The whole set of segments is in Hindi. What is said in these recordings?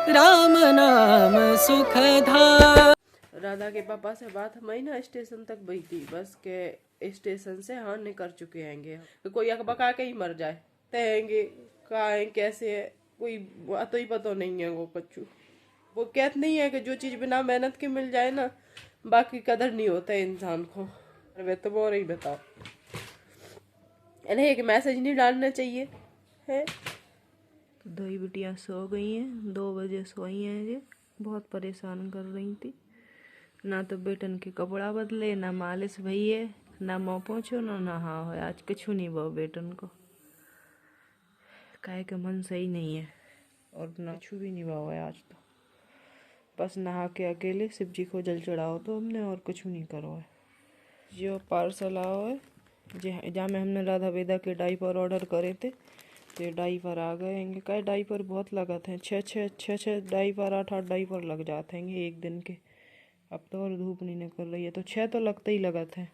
राम नाम सुखधाम। राधा के पापा से बात हमारी ना स्टेशन तक गई थी, बस के स्टेशन से हाँ निकल चुके हैंगे। तो कोई अकबका के ही मर जाए तहेंगे कहा है कैसे है कोई तो ही पता नहीं है। वो कच्चू वो कहते नहीं है कि जो चीज बिना मेहनत के मिल जाए ना बाकी कदर नहीं होता है इंसान को। वे तो और ही बताओ इन्हें एक मैसेज नहीं डालना चाहिए है। तो दो ही बिटियाँ सो गई हैं, 2 बजे सोई हैं। ये बहुत परेशान कर रही थी। ना तो बेटन के कपड़ा बदले, ना मालिश भई है, ना मुँह पोछो, ना नहा हो। आज कुछ नहीं वो बेटन को काहे का मन सही नहीं है और ना छू भी नहीं हुआ है आज तो। बस नहा के अकेले शिव जी को जल चढ़ाओ तो हमने और कुछ नहीं करो है। जो पार्सल आओ है जहाँ में हमने राधा वेदा के डाइपर ऑर्डर करे थे तो ये डाइपर आ गए हैं। क्या डाइपर बहुत लगते हैं, छः डाइपर 8 डाइपर लग जाते हैं एक दिन के। अब तो और धूप नहीं निकल रही है तो 6 तो लगते ही लगते हैं।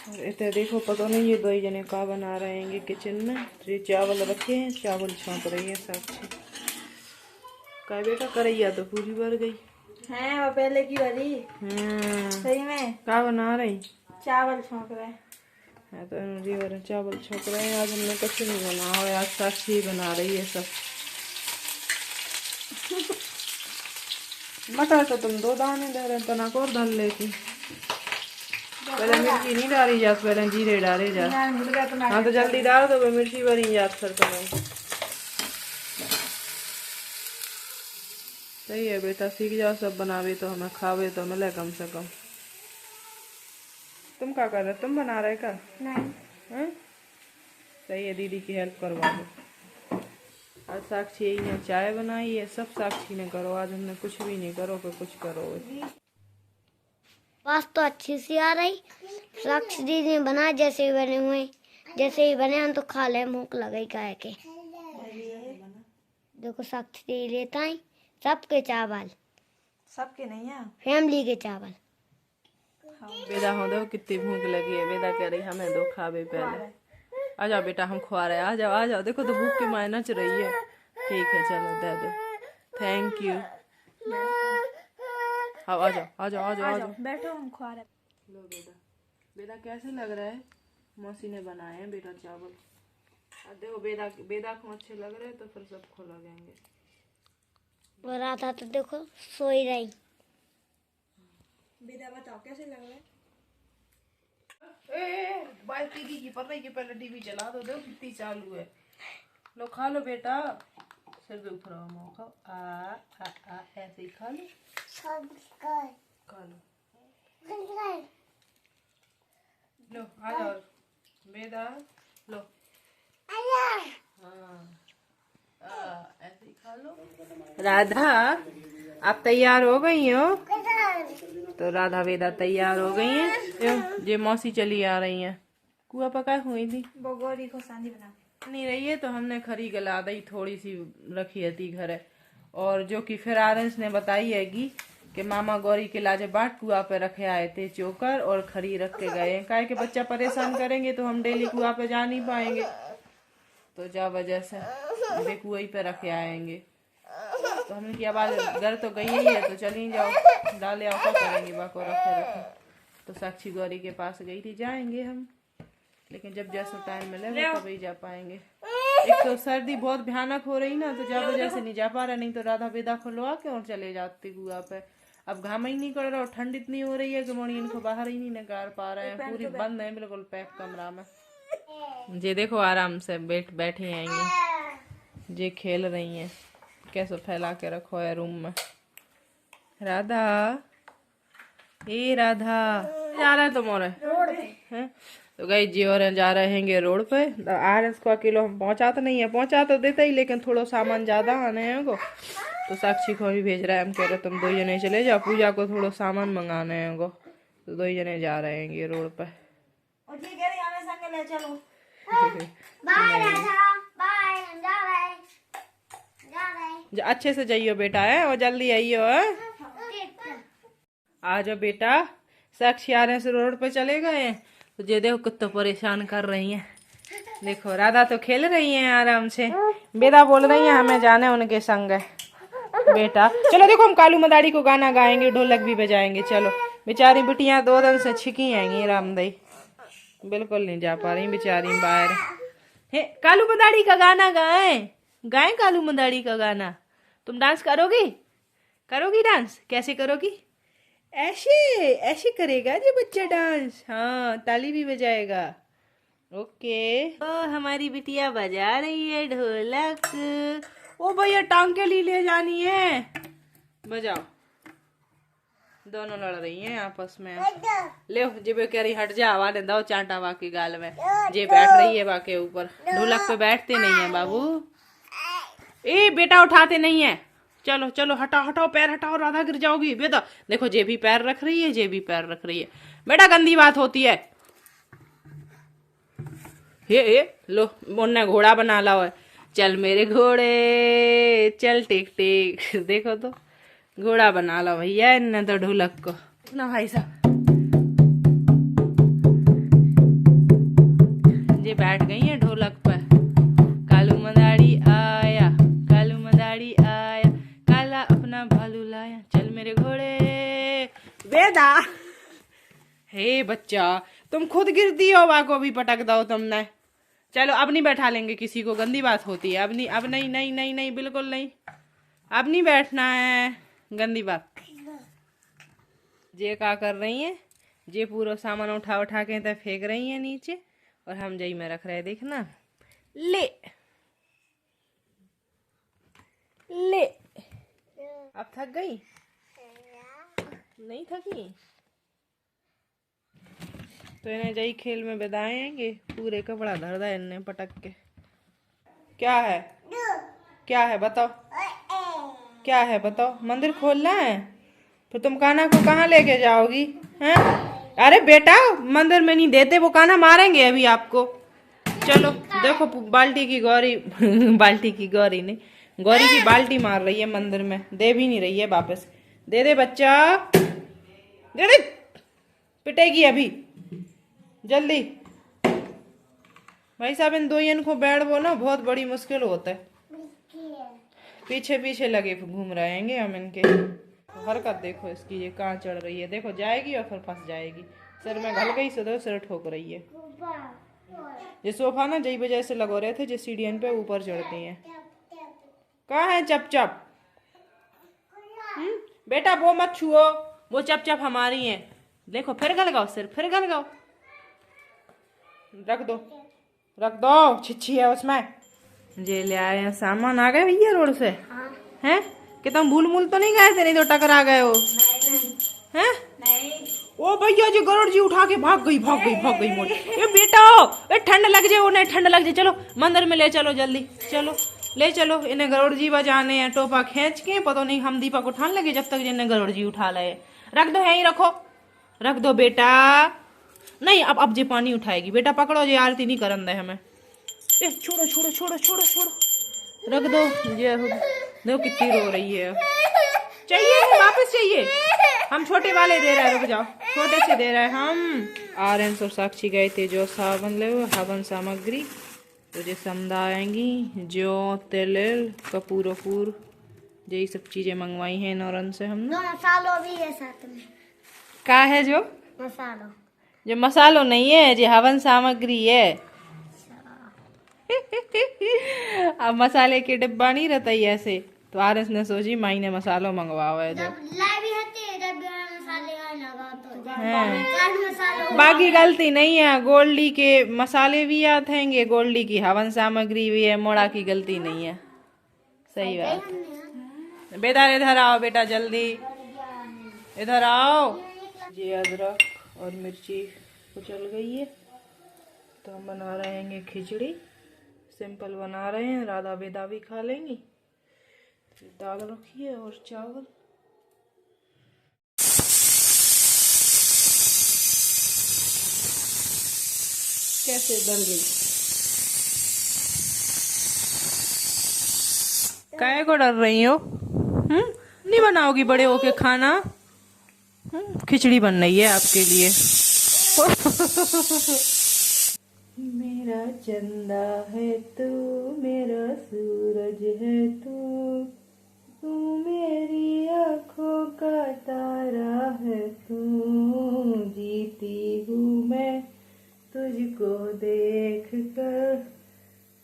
और इतने देखो पता नहीं ये 2 जने का बना रहे हैं किचन में। तो ये चावल रखे हैं, चावल छौंक रही है साक्षी। का बेटा करैया तो पूरी भर गई है वो पहले की वाली। सही में का बना रही? चावल छौंक रहे है तो रिवर चावल छौंक रहे हैं। आज हमने कुछ नहीं बना और आज साक्षी बना रही है सब। मटर तो तुम 2 दाने दे रहे तना को और डाल लेती। पहले मिर्ची नहीं डाली जात, पहले जीरे डाले जात। हाँ तो जल्दी डाल दो, मिर्ची बनी जात सर तुम्हें। सही है बेटा, सीख जाओ सब बनावे तो हमें खावे तो मिले कम से कम। तुम क्या कर रहे, तुम बना रहे का? नहीं सही है, दीदी की हेल्प करवा दो। आज साक्षी यही ने चाय बनाई है, सब साक्षी ने करो। आज हमने कुछ भी नहीं करो कि कुछ करो। पास तो अच्छी सी आ रही। साक्षी दीदी ने बनाए जैसे ही बने हुए, जैसे ही बने हम तो खा ले। भूख लगी काहे के। देखो साक्षी दीदी लेता है सबके चावल, सबके नहीं है फैमिली के चावल। बेदा हो दो कितनी भूख लगी है। बेदा कह रही हमें दो खावे पहले। आ जाओ बेटा हम खुआ रहे हैं, आ जाओ आ जाओ। देखो तो भूख के माय नच रही है। ठीक है चलो दे दो, थैंक यू। हाँ आ जाओ आ जाओ आ जाओ आ जाओ बैठो हम खुआ रहे। लो बेटा, बेटा कैसे लग रहा है? मौसी ने बनाए हैं बेटा चावल। देखो बेदा बेदा को अच्छे लग रहे हैं तो फिर सबको लगेंगे। और राधा तो देखो सोई रही। बेटा बताओ कैसे लग रहा है? बात टीवी की पता है कि पहले टीवी चला दो, देखो कितनी चालू है। लो खा लो बेटा, सिर पे उठ रहा हूँ। खाओ आ ऐसे ही खा लो, खा लो। लो आ जाओ बेदा, लो ऐसे ही खा लो। राधा आप तैयार हो गई हो? तो राधा वेदा तैयार हो गई हैं। ये मौसी चली आ रही हैं। कुआ पकाई हुई थी वो गौरी को सांदी बना नहीं रही है तो हमने खरी गला दी, थोड़ी सी रखी थी घर। और जो कि फिर आरंस ने बताई है कि मामा गौरी के लाजे बाट कुआ पे रखे आए थे चोकर और खरी रख के गए। काहे के बच्चा परेशान करेंगे तो हम डेली कुआ पे जा नहीं पाएंगे, तो जा वजह से वे कुआ पे रखे आएंगे। तो हमने किया बात घर तो गई ही है तो चली जाओ डाले आओ, क्या करेंगे बाको रखे रखे। तो साक्षी गौरी के पास गई थी, जाएंगे हम लेकिन जब जैसा टाइम मिलेगा तभी जा पाएंगे। एक तो सर्दी बहुत भयानक हो रही ना तो जा वजह से नहीं जा पा रहा, नहीं तो राधा वेदा खुलवा के और चले जाते कुआ पे। अब घाम ही नहीं कर रहा और ठंड इतनी हो रही है कि मोनी इनको बाहर ही नहीं निकाल पा रहे हैं। पूरी बंद है बिल्कुल पैक कमरा में। जी देखो आराम से बैठी आएंगी, जे खेल रही हैं। कैसे फैला के रखो है रूम में। राधा ए राधा जा रहा है तुम्हारे रोड पे। तो गई जी और जा रहे हैंगे रोड पे। आरएस को अकेलो हम पहुंचा तो नहीं है, पहुंचा तो देता ही लेकिन थोड़ा सामान ज्यादा आने हैं को तो साक्षी को भी भेज रहा है। हम कह रहे तुम 2 जने चले जाओ, पूजा को थोड़ा सामान मंगाने हैं को तो 2 जने जा रहे हैं रोड पे। और ये कह रही हमें संग ले चलो। बाय राधा, बाय हम जा रहे अच्छे से जाइयो बेटा है और जल्दी आइयो है। आ जाओ बेटा। साक्षी आ रहे से रोड पे चले गए तो ये देखो कितना परेशान कर रही हैं। देखो राधा तो खेल रही हैं आराम से बेटा बोल रही है हमें जाने उनके संग है। बेटा चलो देखो हम कालू मदारी को गाना गाएंगे, ढोलक भी बजाएंगे। चलो बेचारी बिटियां 2 दिन से छिकी आएंगी रामदई, बिल्कुल नहीं जा पा रही बेचारी बाहर। हे कालू मदारी का गाना गाएं कालू मदारी का गाना। तुम डांस करोगी डांस? कैसे करोगी? ऐसे ऐसे करेगा जो बच्चा डांस। हाँ ताली भी बजाएगा। ओके हमारी बिटिया बजा रही है ढोलक। ओ भैया टांग के लिए ले जानी है, बजाओ। दोनों लड़ रही हैं आपस में। ले जेबे कह रही हट जा, आवा दो चांटा वाके गाल में। जे बैठ रही है वाके ऊपर, ढोलक पे बैठते नहीं है बाबू। ए बेटा उठाते नहीं है। चलो चलो हटाओ पैर हटाओ, राधा गिर जाओगी। बेटा देखो जे भी पैर रख रही है, बेटा गंदी बात होती है। ये लो उन्ने घोड़ा बना लाओ है। चल मेरे घोड़े चल टिक टिक। देखो तो घोड़ा बना लो भैया इन्हें तो ढोलक को ना भाई साहब। ये बैठ गई है ढोलक पर। कालू मदारी आया, काला अपना भालू लाया। चल मेरे घोड़े। बेदा हे बच्चा तुम खुद गिरती हो, वाको भी पटक दो तुमने। चलो अब नहीं बैठा लेंगे किसी को, गंदी बात होती है। अब नहीं बिल्कुल नहीं, अब नहीं बैठना है, गंदी बात। जे क्या कर रही हैं, जे पूरा सामान उठा के तो फेंक रही हैं नीचे, और हम जई में रख रहे। देखना ले अब थक गई? नहीं थकी तो इन्हें जई खेल में बिताएंगे। पूरे कपड़ा धर दा इन्हें पटक के। क्या है बताओ, क्या है बताओ? मंदिर खोलना है? फिर तुम कान्हा को कहाँ लेके जाओगी हैं? अरे बेटा मंदिर में नहीं देते, वो कान्हा मारेंगे अभी आपको। चलो देखो बाल्टी की गौरी बाल्टी की गौरी नहीं, गौरी की बाल्टी मार रही है मंदिर में, दे भी नहीं रही है वापस। दे बच्चा, दे पिटेगी अभी जल्दी। भाई साहब इन दो को बैठ वो ना बहुत बड़ी मुश्किल होता है। पीछे लगे घूम रहेंगे हम इनके। हरकत देखो इसकी, ये कहाँ चढ़ रही है। देखो जाएगी और फिर फंस जाएगी। सिर में घल गई, सिर ठोक रही है। ये सोफा ना जई वजह से लगो रहे थे, जिस सीढ़ियन पे ऊपर चढ़ती हैं। कहाँ है चप बेटा वो मत छुओ, वो चप हमारी है। देखो फिर गल गाओ, सिर फिर गल गाओ। रख दो छिछी है उसमें। जे ले आए सामान। आ गए भैया रोड से? हैं कि तुम भूल तो नहीं गए थे? नहीं तो टकरा गए हो हैं? ओ भैया जी गरुड़ जी उठा के भाग गई मोटी। ये बेटा ठंड लग जाए उन्हें, ठंड लग जाए। चलो मंदिर में ले चलो जल्दी, चलो ले चलो। इन्हें गरुड़ जी बजाने हैं, टोपा खींच के। पता नहीं हम दीपक उठाने लगे जब तक जिन्हें गरुड़ जी उठा ले। रख दो यहीं रख दो बेटा। नहीं अब जे पानी उठाएगी। बेटा पकड़ो, जे आरती नहीं करन दे हमें। छोड़ो रख दो। ये देखो कितनी रो रही है। चाहिए वापस चाहिए? हम छोटे वाले दे रहे हैं, रुक जाओ, छोटे से दे रहे हैं हम। आर्यन और साक्षी गए थे जो सावन ले हवन सामग्री तुझे समझाएंगी। जो तेल कपूर यही सब चीजें मंगवाई हैं नौरन से हमने। मसालो भी है साथ में। क्या है जो मसालो नहीं है, जो हवन सामग्री है। अब मसाले के डिब्बा नहीं रहता ही ऐसे, तो आरएस ने सोची माई ने मसालो मंगवाओ है जो। बाकी गलती नहीं है, गोल्डी के मसाले भी आते हैं, गोल्डी की हवन सामग्री भी है, मोड़ा की गलती नहीं है। सही बात। बेटा इधर आओ, बेटा जल्दी इधर आओ। ये अदरक और मिर्ची कुचल गई है, तो हम बना रहे हैं खिचड़ी। सिंपल बना रहे हैं, राधा बेदा भी खा लेंगी। दाल रखी है और चावल। कैसे डल गई? काहे को डर रही हो? नहीं बनाओगी बड़े होके खाना? खिचड़ी बन रही है आपके लिए। मेरा मेरा चंदा है तू, मेरा सूरज है तू, तू मेरी आँखों का तारा है तू, जीती हूँ मैं तुझको देख कर,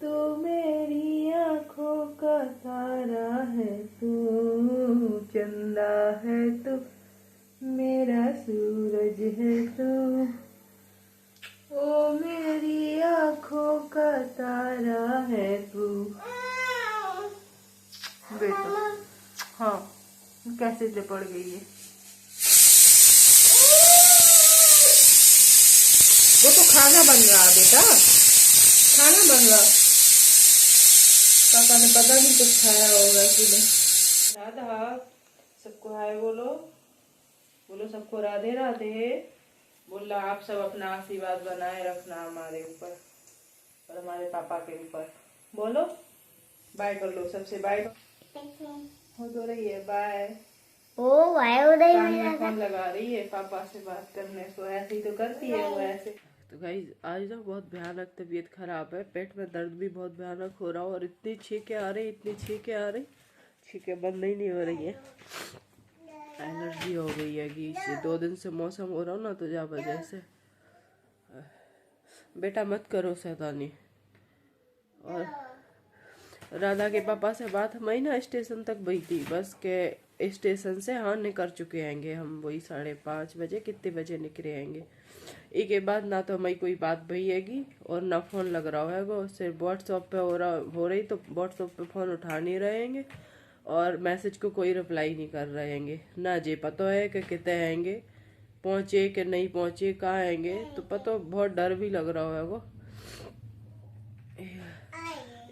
तू मेरी आँखों का तारा है तू, चंदा है तू, मेरा सूरज है तू, ओ मेरी आँखों का तारा है तू। बेटा हाँ कैसे से पड़ गई है, वो तो खाना बन रहा बेटा, खाना बन रहा, पापा ने पता नहीं कुछ खाया होगा कि नहीं। राधा सबको हाय बोलो, बोलो सबको राधे राधे। बोला आप सब अपना आशीर्वाद बनाए रखना हमारे ऊपर और हमारे पापा के ऊपर। बोलो बाय कर लो सबसे, बाय हो तो रही है बाय। ओ भाई हो रही कान है में फोन लगा रही है पापा से बात करने को, ऐसे ही तो करती है वो ऐसे। तो गाइस आज ना बहुत भयानक तबीयत खराब है, पेट में दर्द भी बहुत भयानक हो रहा है और इतनी छींकें आ रही, इतनी छींकें आ रही, छींकें बंद ही नहीं हो रही है। एलर्जी हो गई है कि 2 दिन से मौसम हो रहा हो ना तो जा वजह से। बेटा मत करो शैतानी। और राधा के पापा से बात हमारी ना स्टेशन तक हुई थी, बस के स्टेशन से हाँ निकल चुके हैंगे हम, वही 5:30 बजे कितने बजे निकले हैंगे। एक के बाद ना तो हमारी कोई बात भई हैगी और ना फोन लग रहा है, सिर्फ व्हाट्सएप पे हो रही तो व्हाट्सएप पे फोन उठा नहीं रहेंगे और मैसेज को कोई रिप्लाई नहीं कर रहेंगे। ना जे पता है कि कितने हैंगे, पहुंचे कि नहीं पहुंचे, कहाँ हैंगे, तो पता बहुत डर भी लग रहा है।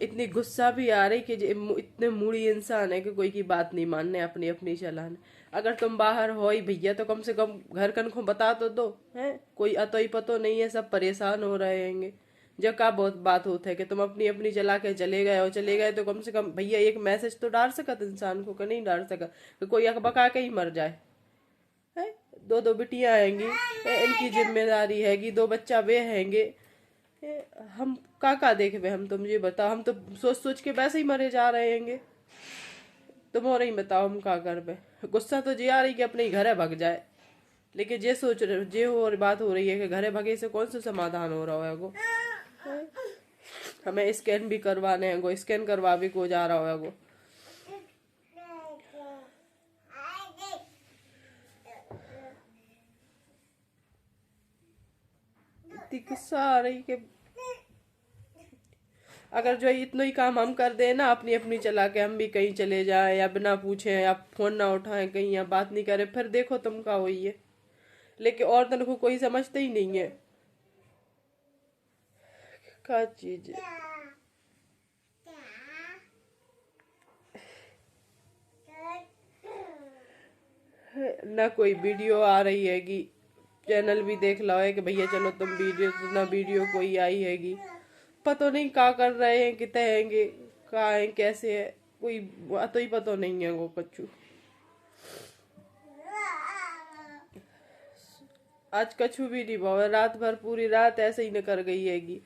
इतनी गुस्सा भी आ रही कि इतने मूडी इंसान है कि कोई की बात नहीं मानने, अपनी अपनी चलाने। अगर तुम बाहर हो ही भैया तो कम से कम घर कन को बता तो दो, है कोई अतो ही पतो नहीं है, सब परेशान हो रहे हैंगे। जब का बहुत बात होता है कि तुम अपनी अपनी चला के चले गए तो कम से कम भैया एक मैसेज तो डाल सकत इंसान को, कि नहीं डाल सकत कि कोई अकबका के ही मर जाए। है 2 बिटियां आएंगी, इनकी जिम्मेदारी हैगी, 2 बच्चा वे हैंगे, हम का देखे, हम तुम ये बताओ, हम तो सोच सोच के वैसे ही मरे जा रहे हैंगे। तुम और ही बताओ हम का कर बे। गुस्सा तो जे आ रही कि अपने घर भग जाए, लेकिन जे सोच रहे जे और बात हो रही है कि घरे भगे से कौन सा समाधान हो रहा है वो। हमें स्कैन भी करवाने हैं, वो स्कैन करवा भी को जा रहा है वो। इतनी गुस्सा आ रही कि अगर जो इतना ही काम हम कर दे ना अपनी अपनी चला के, हम भी कहीं चले जाए या बिना पूछे या फोन ना उठाएं कहीं या बात नहीं करे, फिर देखो तुम का हुई है। लेकिन औरतन को कोई समझते ही नहीं है क्या चीज है। ना कोई वीडियो आ रही हैगी, चैनल भी देख लो है कि भैया चलो तुम वीडियो, ना वीडियो कोई आई हैगी। पता नहीं क्या कर रहे हैं, कितने हैंगे, कहाँ है, कैसे है, कोई तो ही पता नहीं है वो कच्चू। आज कछु भी नहीं भाव, रात भर पूरी रात ऐसे ही निकल गई हैगी।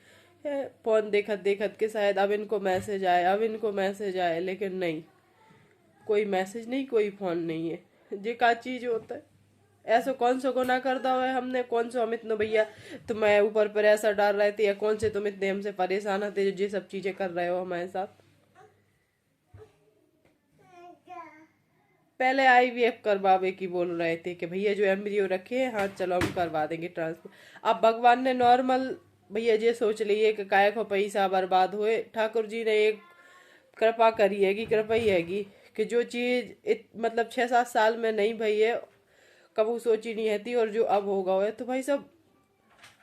फोन देखत देखत के शायद अब इनको मैसेज आए, अब इनको मैसेज आए, लेकिन नहीं, कोई मैसेज नहीं, कोई फोन नहीं है। ये क्या चीज होता है, ऐसा कौन सा गुनाह कर दा है हमने, कौन सा हम इतना भैया तुम्हें ऊपर पर ऐसा डाल रहे थे, या कौन से तुम इतने हमसे परेशान होते जो ये सब चीजें कर रहे हो हमारे साथ। पहले IVF करवावे की बोल रहे थे कि भैया जो एम्ब्रियो रखे हैं, हाँ चलो हम करवा देंगे ट्रांसफर। अब भगवान ने नॉर्मल भैया ये सोच लिए कि काय को पैसा बर्बाद हुए, ठाकुर जी ने एक कृपा करी हैगी, कृपा ही हैगी कि जो चीज मतलब 6-7 साल में नहीं भई है, कबू सोची नहीं है थी, और जो अब होगा है तो भाई सब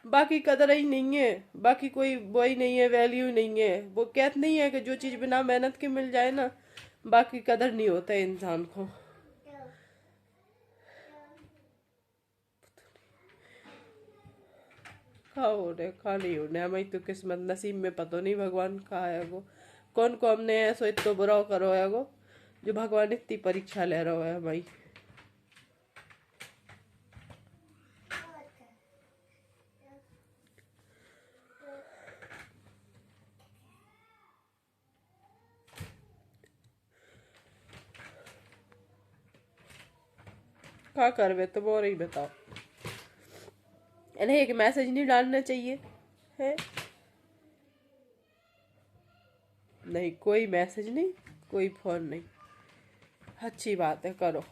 बाकी कदर ही नहीं है, बाकी कोई वो ही नहीं है, वैल्यू नहीं है। वो कहते नहीं है कि जो चीज बिना मेहनत के मिल जाए ना, बाकी कदर नहीं होता है इंसान को। खाओ रे, खा नहीं होने हमारी तो किस्मत नसीब में, पता नहीं भगवान कहा है वो, कौन को हमने ऐसो इतना बुरा करो है वो, जो भगवान इतनी परीक्षा ले रहा है हमारी। क्या करवे तुम और ही बताओ। इन्हें एक मैसेज नहीं डालना चाहिए है? नहीं, कोई मैसेज नहीं, कोई फोन नहीं। अच्छी बात है, करो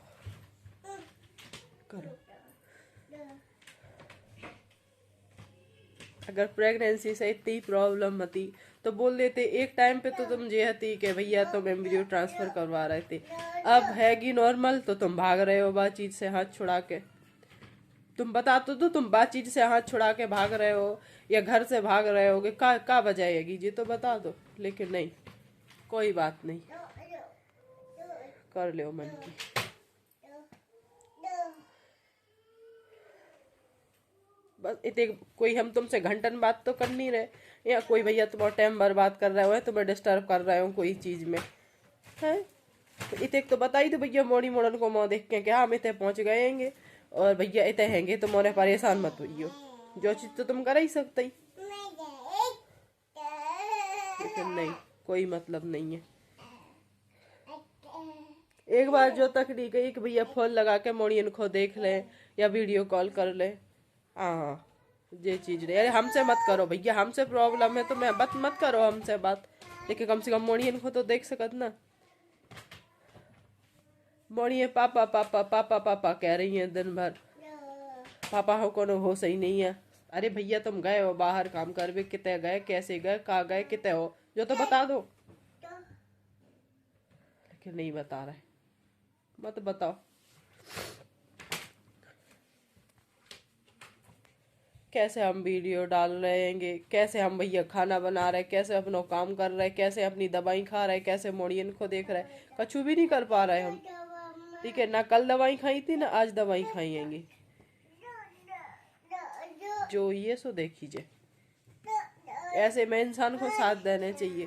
करो। अगर प्रेगनेंसी से इतनी प्रॉब्लम होती तो बोल देते। एक टाइम पे तो तुम ये हती कि भैया तुम एम्ब्रियो ट्रांसफर करवा रहे थे, अब हैगी नॉर्मल तो तुम भाग रहे हो बातचीत से हाथ छुड़ा के। तुम बता तो तुम बातचीत से हाथ छुड़ा के भाग रहे हो या घर से भाग रहे हो कि का वजह हैगी, ये तो बता दो। लेकिन नहीं, कोई बात नहीं, कर लो मन की। बस इतने कोई हम तुमसे घंटन बात तो कर नहीं रहे, या कोई भैया तुम्हारा टाइम बर्बाद कर रहे हो, तुम्हें डिस्टर्ब कर रहे हो कोई चीज में है। तो इतने तो बताई तो भैया मोड़ी मोड़न को मुँह देख के क्या हम इतने पहुंच गएंगे और भैया इतने हैंगे, तुम्हारे परेशान मत होइयो, जो चीज तो तुम कर ही सकते ही। लेकिन नहीं, कोई मतलब नहीं है। एक बार जो तकनीक है कि भैया फोन लगा के मोड़ियन को देख ले या वीडियो कॉल कर ले। हाँ, ये चीज नहीं। अरे हमसे मत करो भैया, हमसे प्रॉब्लम है तो मैं मत करो हमसे बात, लेकिन कम से कम मोड़ियन को तो देख सकत ना। मोड़िए पापा पापा पापा पापा कह रही है दिन भर, पापा हो कोनो हो सही नहीं है। अरे भैया तुम गए हो बाहर काम कर भी, कितने गए, कैसे गए, कहाँ गए, कितने हो, जो तो बता दो। लेकिन नहीं बता रहे, मत बताओ। कैसे हम वीडियो डाल रहे हैं, कैसे हम भैया खाना बना रहे, कैसे अपना काम कर रहे, कैसे अपनी दवाई खा रहे, कैसे मोड़ियन को देख रहे, कछु भी नहीं कर पा रहे हम। ठीक है ना, कल दवाई खाई थी ना आज दवाई खाएंगे, जो ये सो देखिए। ऐसे में इंसान को साथ देने चाहिए।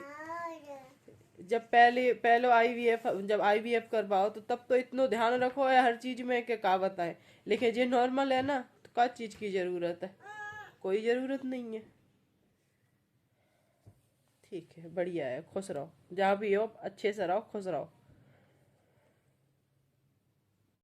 जब पहले आईवीएफ करवाओ तो तब तो इतना ध्यान रखो है हर चीज में कि का बताए, लेकिन ये नॉर्मल है ना तो का चीज की जरूरत है, कोई जरूरत नहीं है। ठीक है, बढ़िया है, खुश रहो, जहाँ भी हो अच्छे से रहो, खुश रहो।